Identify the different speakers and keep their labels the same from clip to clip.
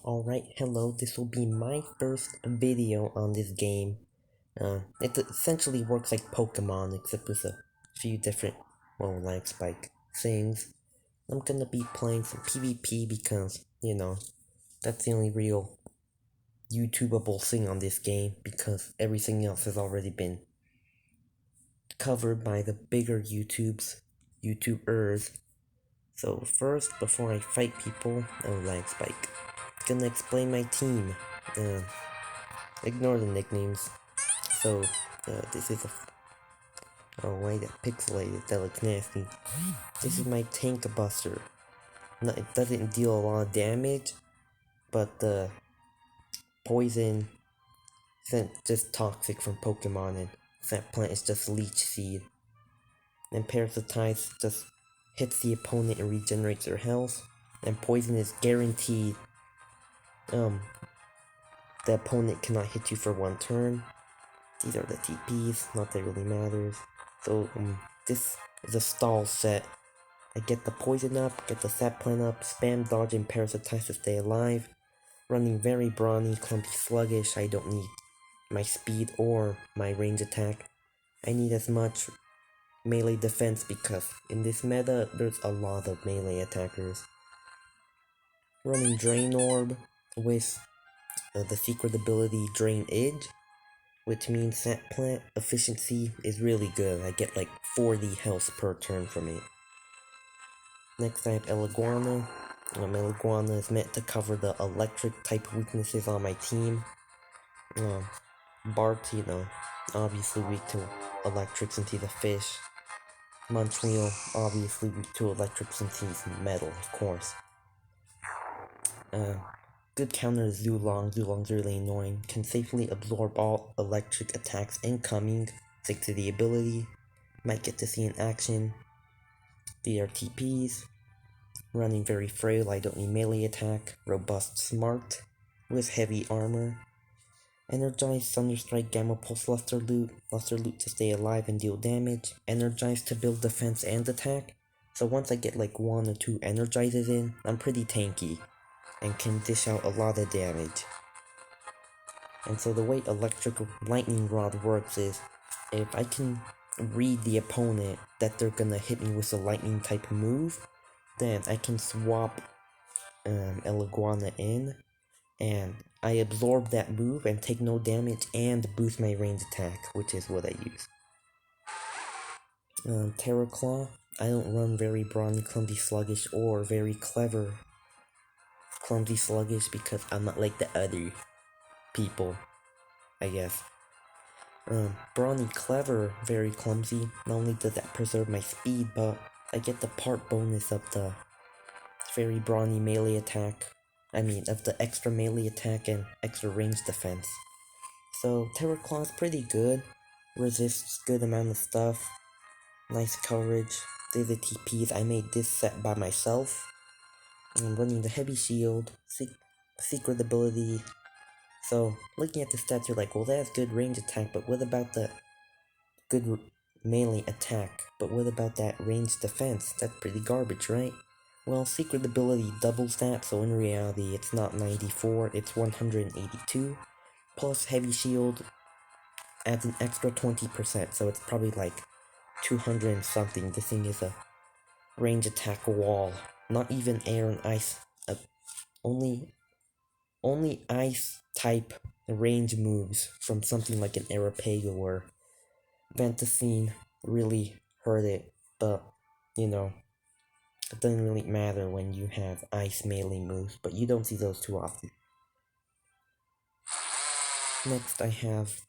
Speaker 1: Alright, hello, this will be my first video on this game. It essentially works like Pokemon, except with a few different, like spike things. I'm gonna be playing some PvP because, that's the only real YouTubeable thing on this game, because everything else has already been covered by the bigger YouTubers. So first, before I fight people, like spike. Gonna explain my team. Ignore the nicknames. So, this is a. Oh, why that pixelated? That looks nasty. This is my tank buster. No, it doesn't deal a lot of damage, but the poison isn't just toxic from Pokemon, and that plant is just leech seed. And parasitize just hits the opponent and regenerates their health. And poison is guaranteed. The opponent cannot hit you for one turn. These are the TPs, not that it really matters. So, this is a stall set. I get the poison up, get the sap plant up, spam dodge and parasitize to stay alive. Running very brawny, clumpy, sluggish, I don't need my speed or my range attack. I need as much melee defense because in this meta, there's a lot of melee attackers. Running Drain Orb with the secret ability Drain Edge, which means that plant efficiency is really good. I get like 40 health per turn from it. Next I have Eliguana. Eliguana is meant to cover the electric type weaknesses on my team. Bart, obviously weak to electric since he's a fish. Montreal, obviously weak to electric since he's metal, of course. Good counter is Zulong. Zulong's really annoying. Can safely absorb all electric attacks incoming. Thanks to the ability. Might get to see in action. These are TPs. Running very frail, I don't need melee attack. Robust smart. With heavy armor. Energized Thunderstrike Gamma Pulse Luster Loot. Luster Loot to stay alive and deal damage. Energized to build defense and attack. So once I get like 1 or 2 energizes in, I'm pretty tanky and can dish out a lot of damage. And so the way Electric Lightning Rod works is, if I can read the opponent that they're gonna hit me with a lightning type move, then I can swap Eliguana in, and I absorb that move and take no damage and boost my range attack, which is what I use. Terra Claw, I don't run very brawny, clumsy, sluggish, or very clever clumsy, sluggish, because I'm not like the other people, I guess. Brawny, clever, very clumsy. Not only does that preserve my speed, but I get the part bonus of the very brawny melee attack. Of the extra melee attack and extra range defense. So Terra Claw is pretty good. Resists good amount of stuff. Nice coverage. These are the TPs. I made this set by myself. I'm running the heavy shield, secret ability. So, looking at the stats, you're like, well, that has good range attack, but what about the good melee attack? But what about that range defense? That's pretty garbage, right? Well, secret ability doubles that, so in reality, it's not 94, it's 182. Plus, heavy shield adds an extra 20%, so it's probably like 200 and something. This thing is a range attack wall. Not even air and ice. Only ice type range moves from something like an Arapego or Venticine really hurt it, but it doesn't really matter when you have ice melee moves, but you don't see those too often. Next I have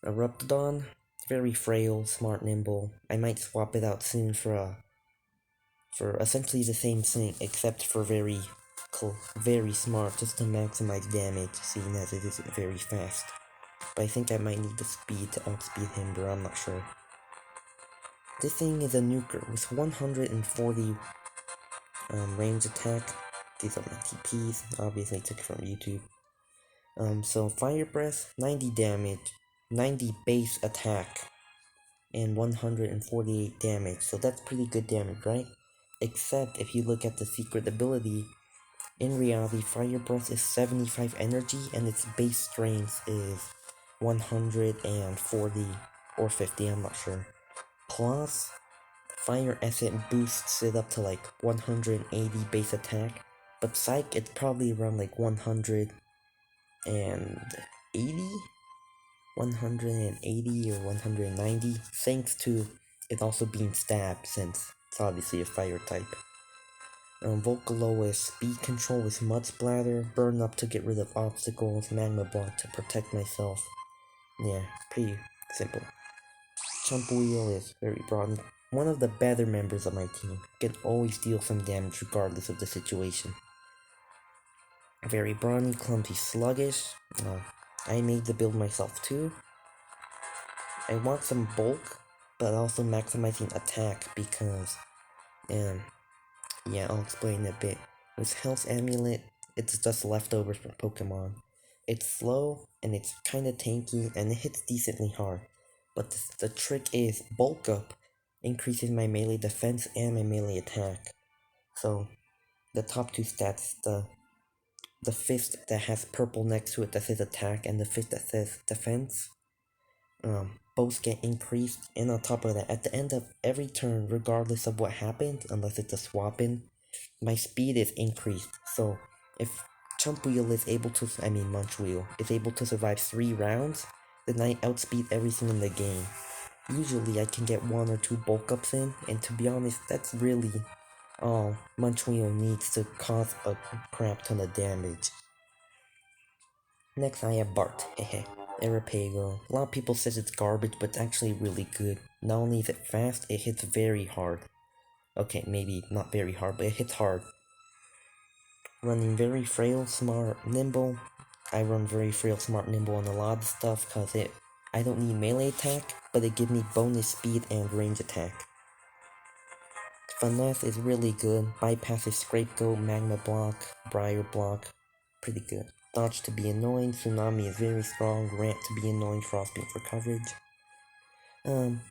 Speaker 1: Eruptodon. Very frail, smart, nimble. I might swap it out soon for essentially the same thing, except for very smart, just to maximize damage, seeing as it isn't very fast. But I think I might need the speed to outspeed him, but I'm not sure. This thing is a nuker with 140 range attack. These are my TPs, obviously took it from YouTube. So Fire Breath, 90 damage, 90 base attack, and 148 damage, so that's pretty good damage, right? Except if you look at the secret ability, In reality, Fire Breath is 75 energy and its base strength is 140 or 50, I'm not sure. Plus, Fire Essence boosts it up to like 180 base attack, but Psych it's probably around like 180? 180 or 190, thanks to it also being stabbed since it's obviously a fire type. Vocaloid speed control with Mud Splatter, Burn Up to get rid of obstacles, Magma Block to protect myself. Yeah, pretty simple. Chump Wheel is very broad. One of the better members of my team, can always deal some damage regardless of the situation. Very brawny, clumsy, sluggish. I made the build myself too. I want some bulk, but also maximizing attack because, yeah, I'll explain a bit. With Health Amulet, it's just leftovers from Pokemon. It's slow, and it's kinda tanky, and it hits decently hard. But the trick is, Bulk Up increases my melee defense and my melee attack. So, the top two stats, the fist that has purple next to it that says attack, and the fist that says defense, both get increased, and on top of that, at the end of every turn, regardless of what happened, unless it's a swap in, my speed is increased. So if Chump Wheel is able to, Munch Wheel, is able to survive 3 rounds, then I outspeed everything in the game. Usually I can get 1 or 2 bulk ups in, and to be honest, that's really all Munch Wheel needs to cause a crap ton of damage. Next I have Bart, hehe. Arapago. A lot of people says it's garbage, but it's actually really good. Not only is it fast, it hits very hard. Okay, maybe not very hard, but it hits hard. Running very frail, smart, nimble. I run very frail, smart, nimble on a lot of stuff because I don't need melee attack, but it gives me bonus speed and range attack. Finesse is really good. Bypasses Scapegoat, Magma Block, Briar Block. Pretty good. Dodge to be annoying, Tsunami is very strong, Rant to be annoying, Frostbeam for coverage.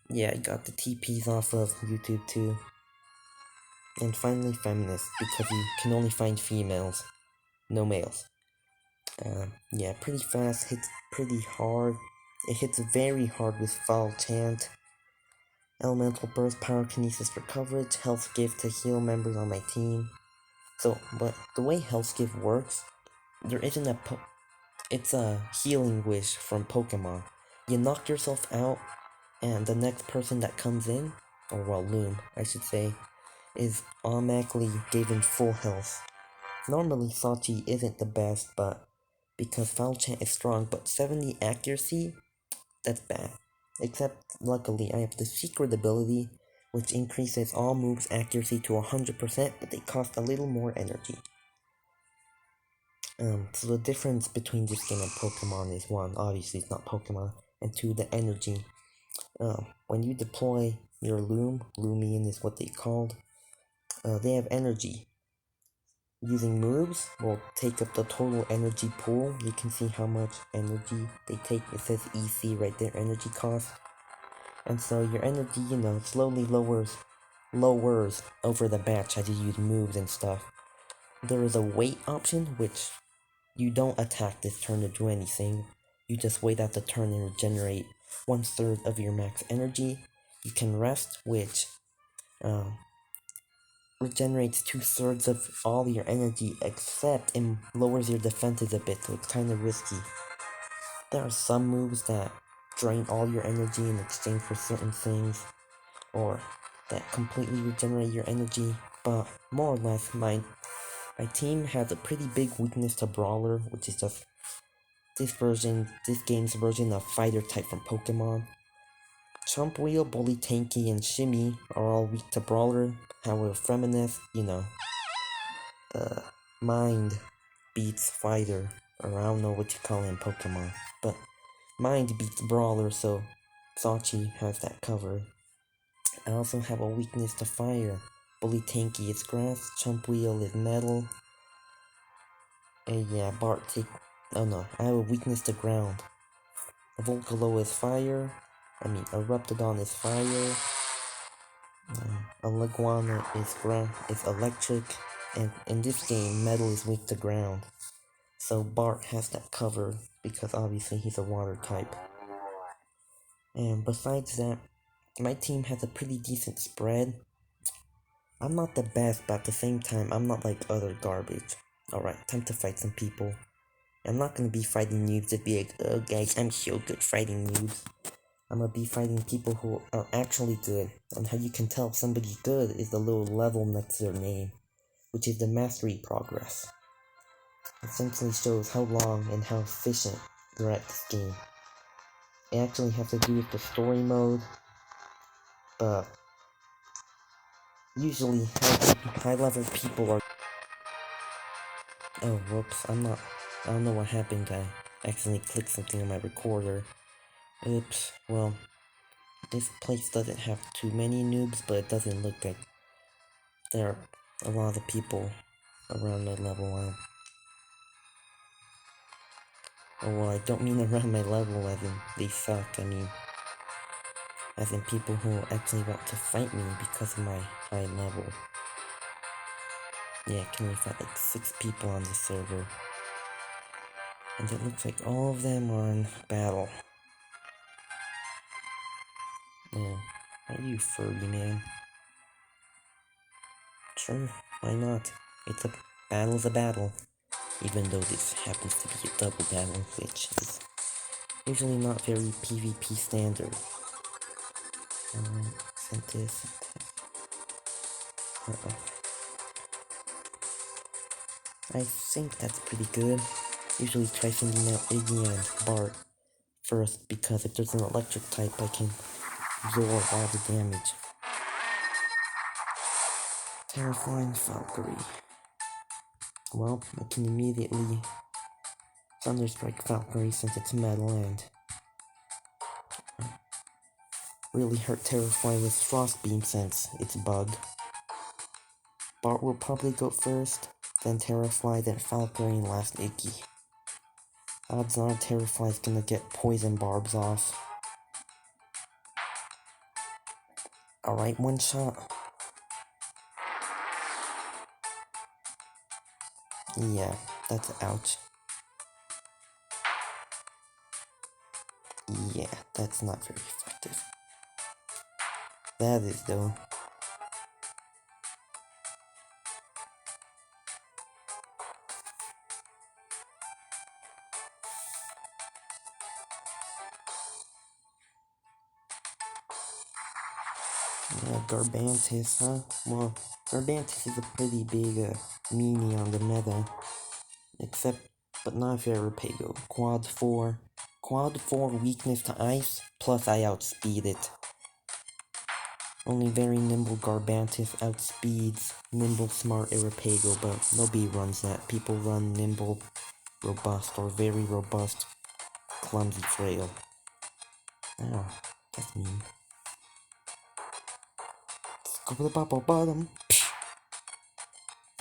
Speaker 1: Yeah, I got the TPs off of YouTube too. And finally, Feminist, because you can only find females, no males. Yeah, pretty fast, hits pretty hard. It hits very hard with Foul Chant. Elemental Burst, Power Kinesis for coverage, Health Gift to heal members on my team. So, but the way Health Gift works, there isn't it's a healing wish from Pokemon. You knock yourself out, and the next person that comes in, or well, Loom, I should say, is automatically given full health. Normally, Sachi isn't the best, but because Foul Chant is strong, but 70 accuracy, that's bad. Except, luckily, I have the secret ability, which increases all moves' accuracy to 100%, but they cost a little more energy. So the difference between this game and Pokemon is 1, obviously it's not Pokemon, and 2, the energy. When you deploy your Loomian is what they called, they have energy. Using moves will take up the total energy pool. You can see how much energy they take. It says EC right there, energy cost. And so your energy, slowly lowers over the batch as you use moves and stuff. There is a wait option, which you don't attack this turn to do anything. You just wait out the turn and regenerate 1/3 of your max energy. You can rest, which regenerates 2/3 of all your energy, except it lowers your defenses a bit, so it's kind of risky. There are some moves that drain all your energy in exchange for certain things, or that completely regenerate your energy, but more or less, my team has a pretty big weakness to Brawler, which is just this game's version of Fighter type from Pokemon. Chump Wheel, Bully, Tanky, and Shimmy are all weak to Brawler. However, Feminist, Mind beats Fighter, or I don't know what you call it in Pokemon, but Mind beats Brawler, so Sachi has that covered. I also have a weakness to Fire. Bully Tanky is Grass, Chump Wheel is Metal. And yeah, oh no, I have a weakness to Ground. Volcalo is Fire. Eruptodon is Fire. A Leguana is Electric, and in this game, metal is weak to ground. So Bart has that covered because obviously he's a water type. And besides that, my team has a pretty decent spread. I'm not the best, but at the same time, I'm not like other garbage. Alright, time to fight some people. I'm not gonna be fighting noobs to be like, oh guys, I'm so good fighting noobs. I'm gonna be fighting people who are actually good. And how you can tell if somebody's good is the little level next to their name, which is the mastery progress. Essentially shows how long and how efficient they're at this game. It actually has to do with the story mode, but usually high level people are. Oh, whoops, I don't know what happened. I accidentally clicked something on my recorder. Oops, well, this place doesn't have too many noobs, but it doesn't look like there are a lot of people around my level. Oh, well, I don't mean around my level as in they suck, I mean as in people who actually want to fight me because of my high level. Yeah, I can only fight like 6 people on the server. And it looks like all of them are in battle. Yeah, are you furry, man? Sure, why not? Battle's a battle. Even though this happens to be a double battle, which is usually not very PvP standard. Sent this. I think that's pretty good. Usually try sending out Iggy and Bart first, because if there's an electric type, I can absorb all the damage. Terrifying Valkyrie. Well, I can immediately Thunderstrike Valkyrie since it's metal and really hurt Terrify with Frost Beam since it's bugged. Bart will probably go first, then Terrify, then Valkyrie, and last Iggy. Odds are Terrify's gonna get poison barbs off. Alright, one shot. Yeah, that's ouch. Yeah, that's not very effective. That is though. Yeah, Garbantis, huh? Well, Garbantis is a pretty big meanie on the meta. Except, but not if you ever Pago. Quad 4. Quad 4 weakness to ice, plus I outspeed it. Only very nimble Garbantis outspeeds nimble smart Arapago, but nobody runs that. People run nimble, robust, or very robust, clumsy frail. Oh, that's mean. Let's go for the bubble bottom.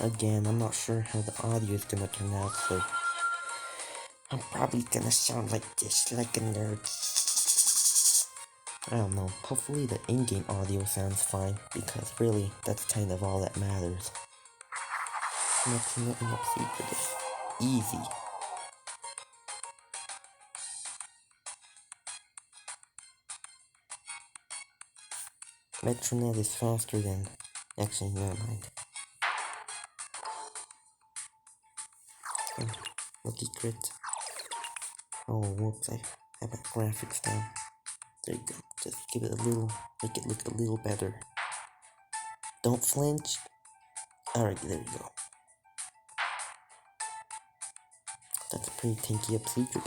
Speaker 1: Again, I'm not sure how the audio is gonna turn out, so I'm probably gonna sound like this, like a nerd. I don't know, hopefully the in-game audio sounds fine, because really, that's kind of all that matters. Nothing secret is easy. Metronet is faster than... Actually, never mind. Oh, lucky crit. Oh, whoops, I have my graphics down. There you go, just give it a little, make it look a little better. Don't flinch. Alright, there you go. That's a pretty tanky up secret.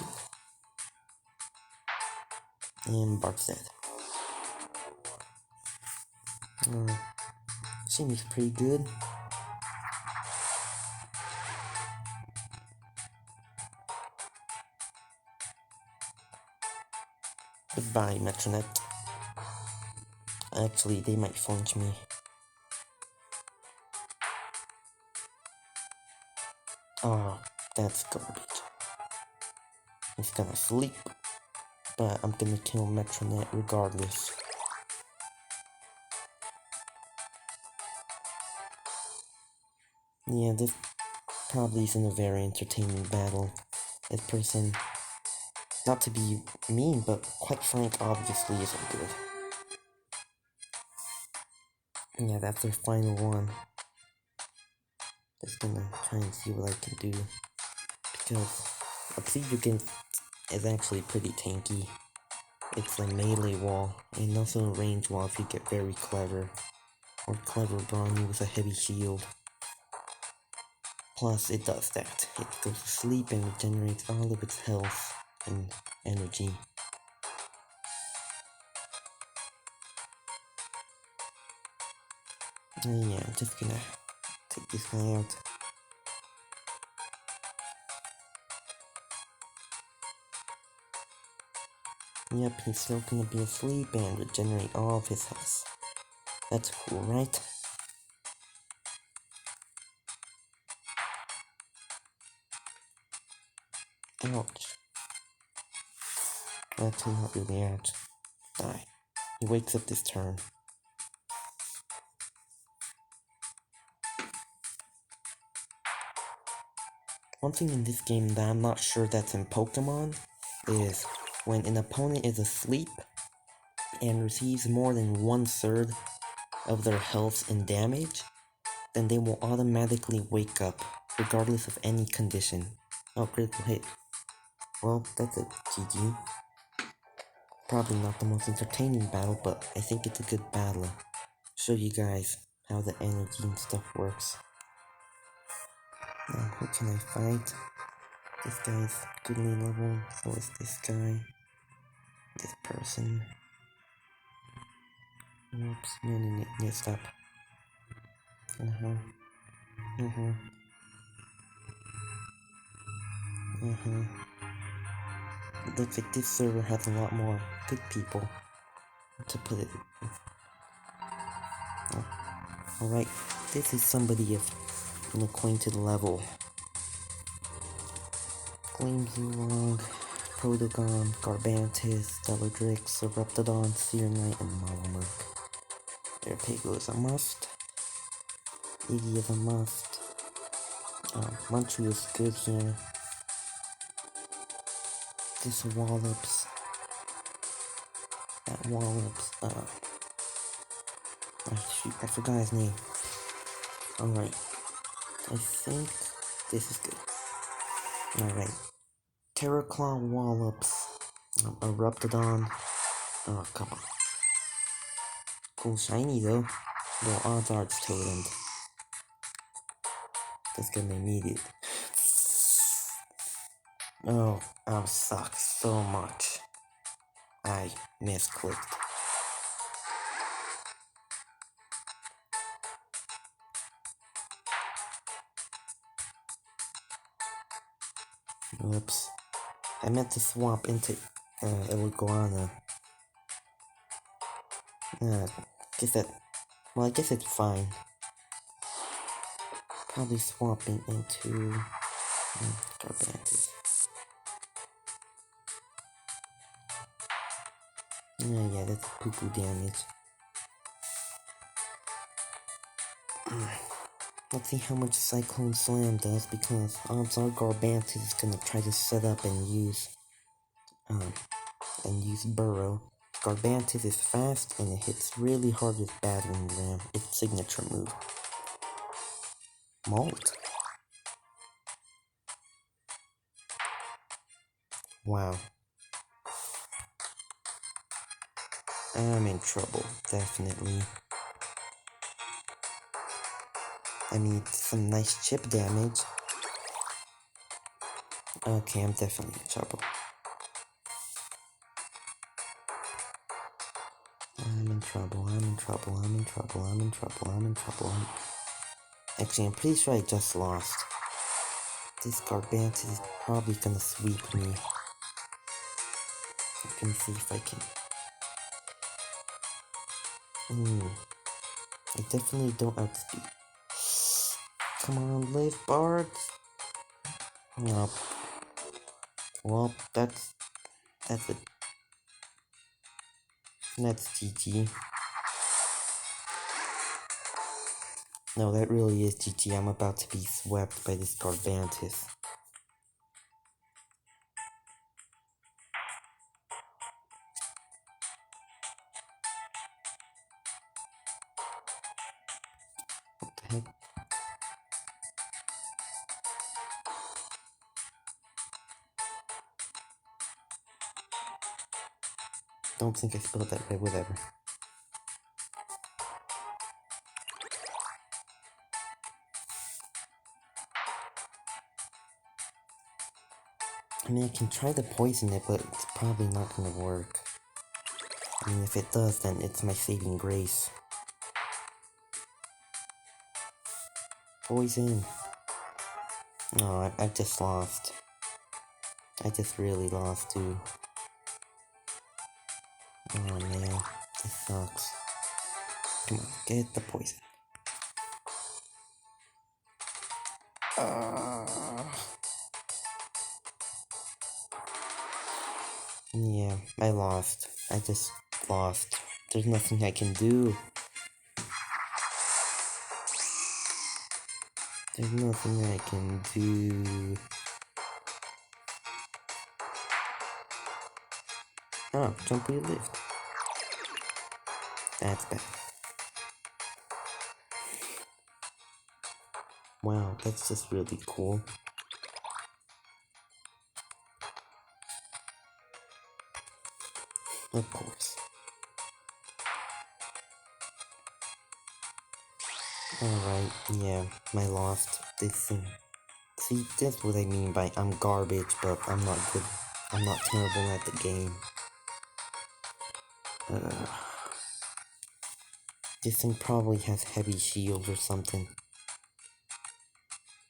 Speaker 1: And Bart's dead. Seems pretty good. Goodbye, Metronet. Actually, they might flinch me. Oh, that's garbage. He's gonna sleep, but I'm gonna kill Metronet regardless. Yeah, this probably isn't a very entertaining battle. This person, not to be mean, but quite frank, obviously isn't good. Yeah, that's their final one. Just gonna try and see what I can do. Because Obsidian is actually pretty tanky. It's a melee wall, and also a range wall if you get very clever. Or clever Brawny with a heavy shield. Plus, it does that. It goes to sleep and regenerates all of its health and energy. And yeah, I'm just gonna take this guy out. Yep, he's still gonna be asleep and regenerate all of his health. That's cool, right? Ouch. Actually, not really ouch. Die. He wakes up this turn. One thing in this game that I'm not sure that's in Pokemon is when an opponent is asleep and receives more than 1/3 of their health and damage, then they will automatically wake up, regardless of any condition. Oh, critical hit. Well, that's it. GG. Probably not the most entertaining battle, but I think it's a good battle. Show you guys how the energy and stuff works. Now, who can I fight? This guy's goodly level, so is this guy. This person. Oops, no, stop. It looks like this server has a lot more good people, to put it. Oh. Alright, this is somebody of an acquainted level. Gleamzulong, Protogon, Garbantis, Deladrix, Eruptodon, Seer Knight, and Malamurk. Airpago is a must. Iggy is a must. Munchu is good here. This Wallops. That Wallops. Shoot, I forgot his name. Alright. I think this is good. Alright. Terraclaw Wallops. Eruptodon. Oh, come on. Cool shiny though. Well, odds are it's Totemed. That's gonna need it. Oh, I suck so much. I misclicked. Whoops. I meant to swap into Iguana. Guess that. Well, I guess it's fine. Probably swapping into Garbantis. Yeah, that's poo-poo damage. Let's see how much Cyclone Slam does, because odds are Garbantis is gonna try to set up and use Burrow. Garbantis is fast and it hits really hard with Battering Ram, its signature move. Molt. Wow. I'm in trouble, definitely. I need some nice chip damage. Okay, I'm definitely in trouble. I'm in trouble. Actually, I'm pretty sure I just lost. This Garbantis is probably gonna sweep me. Let me see if I can. I definitely don't outspeed. Come on, live, Bards. Nope. Well, that's it. That's GG. No, that really is GG. I'm about to be swept by this Garbantis. What the heck? Don't think I spelled that right, whatever. I mean, I can try to poison it, but it's probably not gonna work. I mean, if it does, then it's my saving grace. Poison. Oh, I just lost. I just really lost, too. Oh man, this sucks. Come on, get the poison. Yeah, I lost. I just lost. There's nothing I can do. There's nothing I can do. Oh, jumpy lift. That's bad. Wow, that's just really cool. Of course. Alright, yeah, I lost this thing. See, that's what I mean by I'm garbage, but I'm not good. I'm not terrible at the game. This thing probably has heavy shield or something.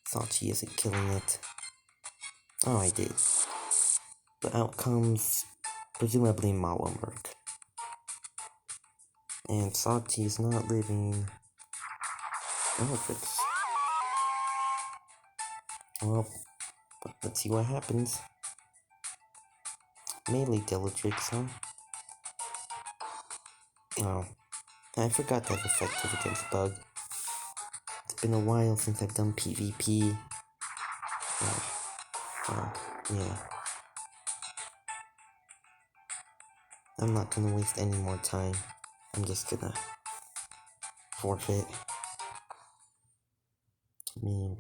Speaker 1: Sachi isn't killing it. Oh, I did. The outcomes presumably Malamurk. And Sachi is not living. Elephants. Well, let's see what happens. Melee Dellatrix, huh? Oh, I forgot that effective against Bug. It's been a while since I've done PvP. Yeah. I'm not gonna waste any more time. I'm just gonna forfeit. I mean,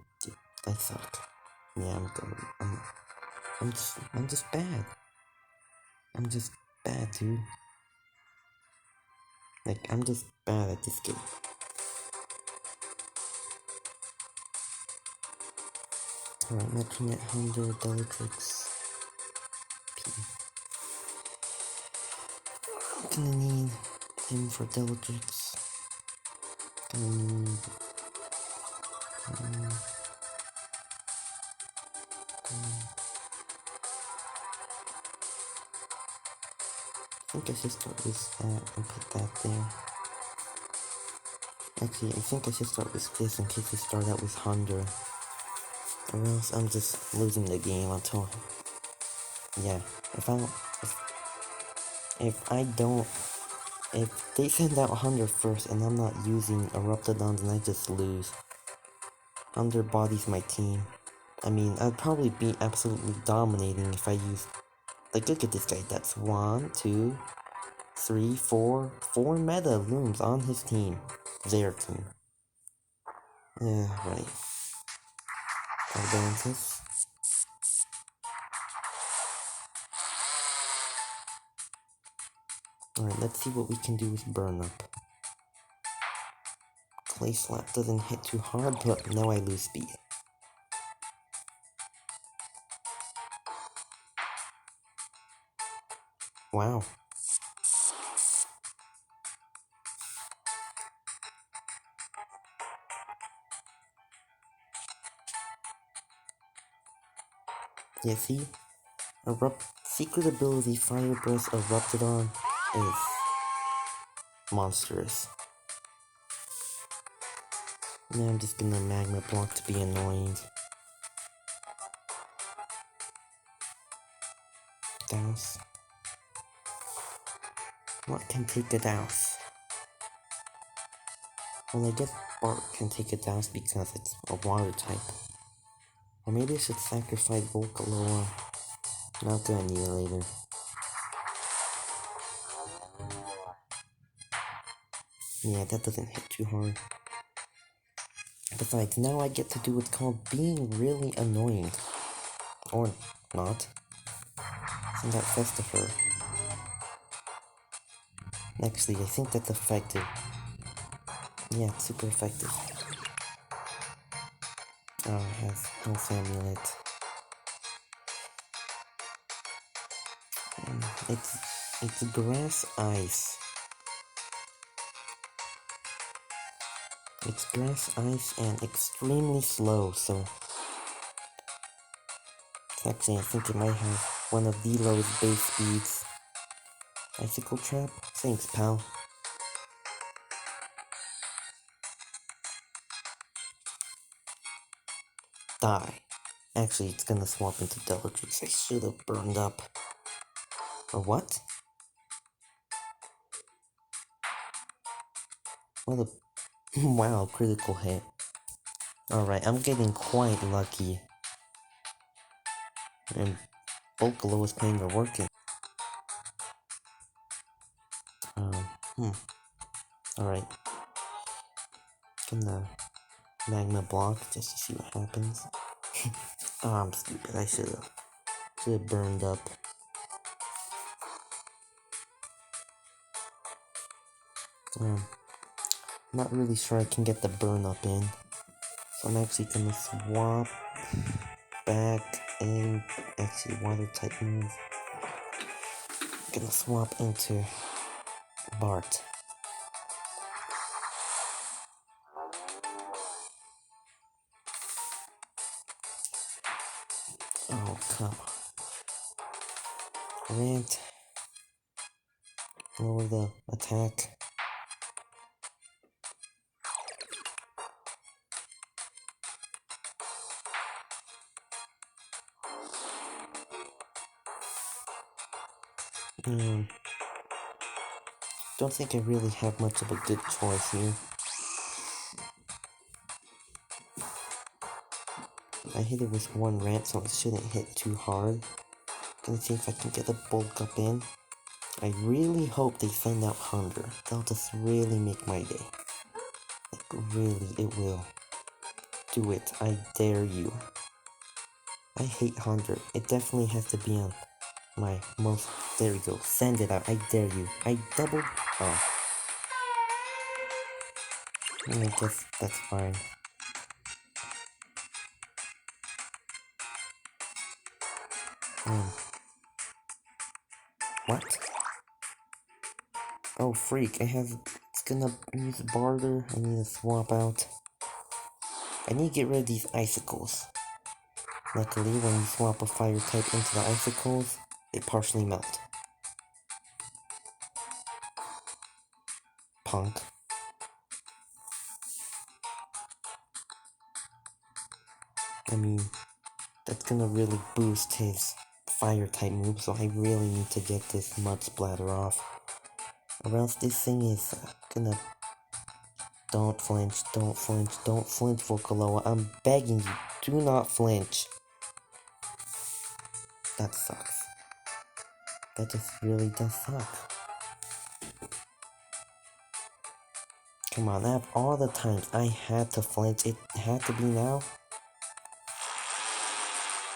Speaker 1: I suck. Yeah, I'm just bad. I'm just bad, dude. Like, I'm just bad at this game. Alright, matching at 100 Dellatrix. I'm gonna need him for Dellatrix. Gonna need... I think I should start with that and put that there. Actually, I think I should start with this in case I start out with 100. Or else I'm just losing the game until... Yeah, if they send out 100 first and I'm not using Eruptodon, then I just lose. 100 bodies my team. I mean, I'd probably be absolutely dominating if I used... Like, look at this guy. That's 1, 2, 3, 4... 4 meta looms on his team. Their team. Yeah, right. Advances. Alright, let's see what we can do with Burn Up. Clay Slap doesn't hit too hard, but now I lose speed. Wow. Yeah, see? Secret ability Fire Breath Eruptodon is monstrous. Now I'm just gonna Magma Block to be annoying. Douse. What can take a douse? Well, I guess Bart can take it down because it's a water type. Or maybe I should sacrifice Volcaloa. Not gonna need it later. Yeah, that doesn't hit too hard. Besides, now I get to do what's called being really annoying. Or not. Send that Festifer. Actually, I think that's effective. Yeah, it's super effective. Oh, it has Health Amulet. It's grass ice. It's grass ice and extremely slow, so actually I think it might have one of the lowest base speeds. Icicle Trap? Thanks, pal. Die. Actually, it's gonna swap into Dellatrix. I should have burned up. Or what? What a wow, critical hit. Alright, I'm getting quite lucky. And Vocaloa's playing are working. Alright. Gonna Magma Block just to see what happens. Oh, I'm stupid. I should've burned up. Not really sure I can get the burn up in. So I'm actually gonna swap back and actually water type move. Gonna swap into Bart. Oh, come on. Rant. Lower the attack. Don't think I really have much of a good choice here. I hit it with one rant, so it shouldn't hit too hard. Gonna see if I can get a bulk up in. I really hope they send out Hunger. That'll just really make my day. Like, really, it will. Do it. I dare you. I hate Hunger. It definitely has to be on my most... There we go. Send it out. I dare you. I double... Oh. I guess that's fine. What? Oh, freak. It's gonna use barter. I need to swap out. I need to get rid of these icicles. Luckily, when you swap a fire type into the icicles, they partially melt. Punk. I mean, that's gonna really boost his fire type move, so I really need to get this mud splatter off. Or else this thing is gonna... Don't flinch, don't flinch, don't flinch, Vocaloa. I'm begging you, do not flinch. That sucks. That just really does suck. Come on, out of all the times I had to flinch, it had to be now.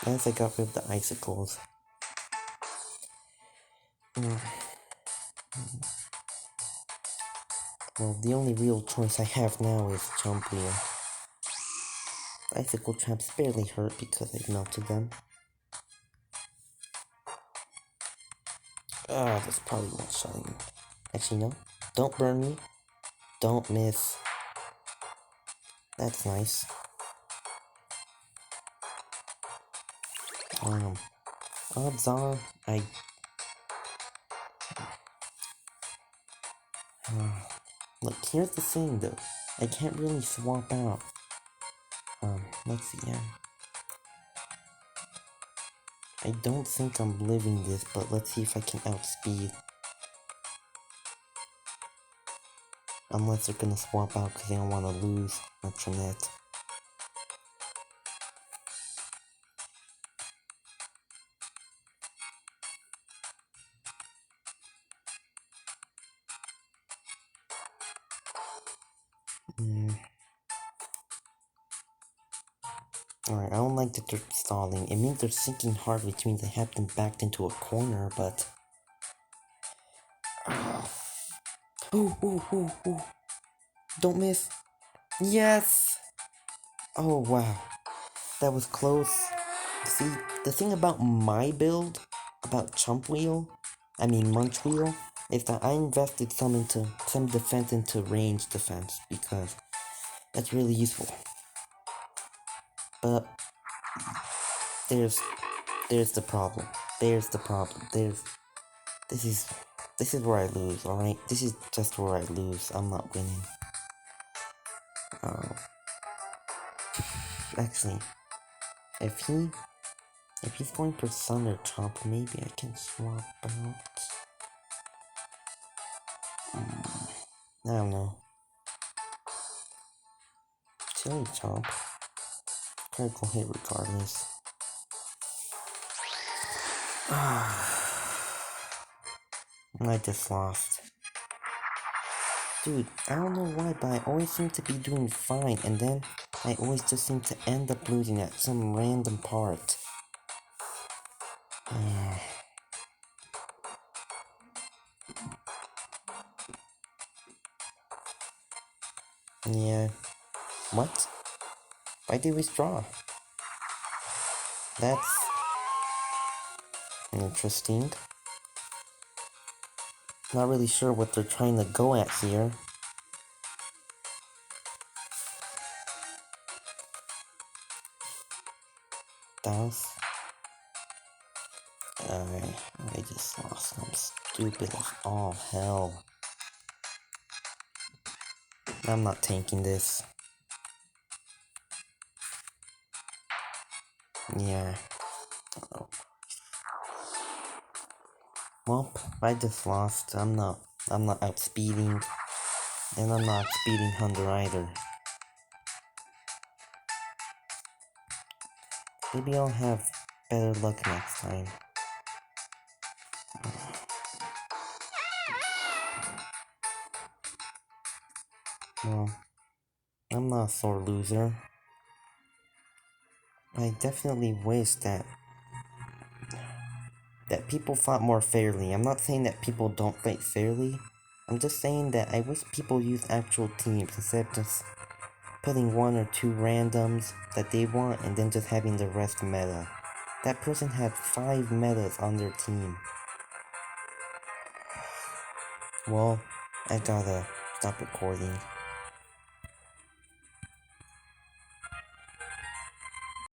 Speaker 1: As I got rid of the icicles. Well, the only real choice I have now is Jump Wheel. Icicle traps barely hurt because I melted them. Ah, that's probably not shutting me. Actually, no. Don't burn me. Don't miss. That's nice. Odds are, Look, here's the thing though. I can't really swap out. Let's see, yeah. I don't think I'm living this, but let's see if I can outspeed. Unless they're gonna swap out because they don't want to lose a Trinette. Alright, I don't like that they're stalling. It means they're sinking hard, which means they have them backed into a corner, but... Ooh. Don't miss. Yes! Oh, wow. That was close. See, the thing about my build, about Munch Wheel, is that I invested some defense into range defense, because that's really useful. But there's the problem. This is where I lose, alright? This is just where I lose. I'm not winning. Actually, if he's going for Thunder Chomp, maybe I can swap out. I don't know. Chili Chomp. Critical hit regardless. I just lost. Dude, I don't know why, but I always seem to be doing fine, and then I always just seem to end up losing at some random part. Yeah. What? Why did we withdraw? That's interesting. Not really sure what they're trying to go at here. Douse. I just lost. I'm stupid as all hell. I'm not tanking this. Yeah. Well, I just lost. I'm not outspeeding. And I'm not outspeeding Hunter either. Maybe I'll have better luck next time. Well, I'm not a sore loser. I definitely wish that people fought more fairly. I'm not saying that people don't fight fairly. I'm just saying that I wish people use actual teams instead of just putting one or two randoms that they want and then just having the rest meta. That person had 5 metas on their team. Well, I gotta stop recording.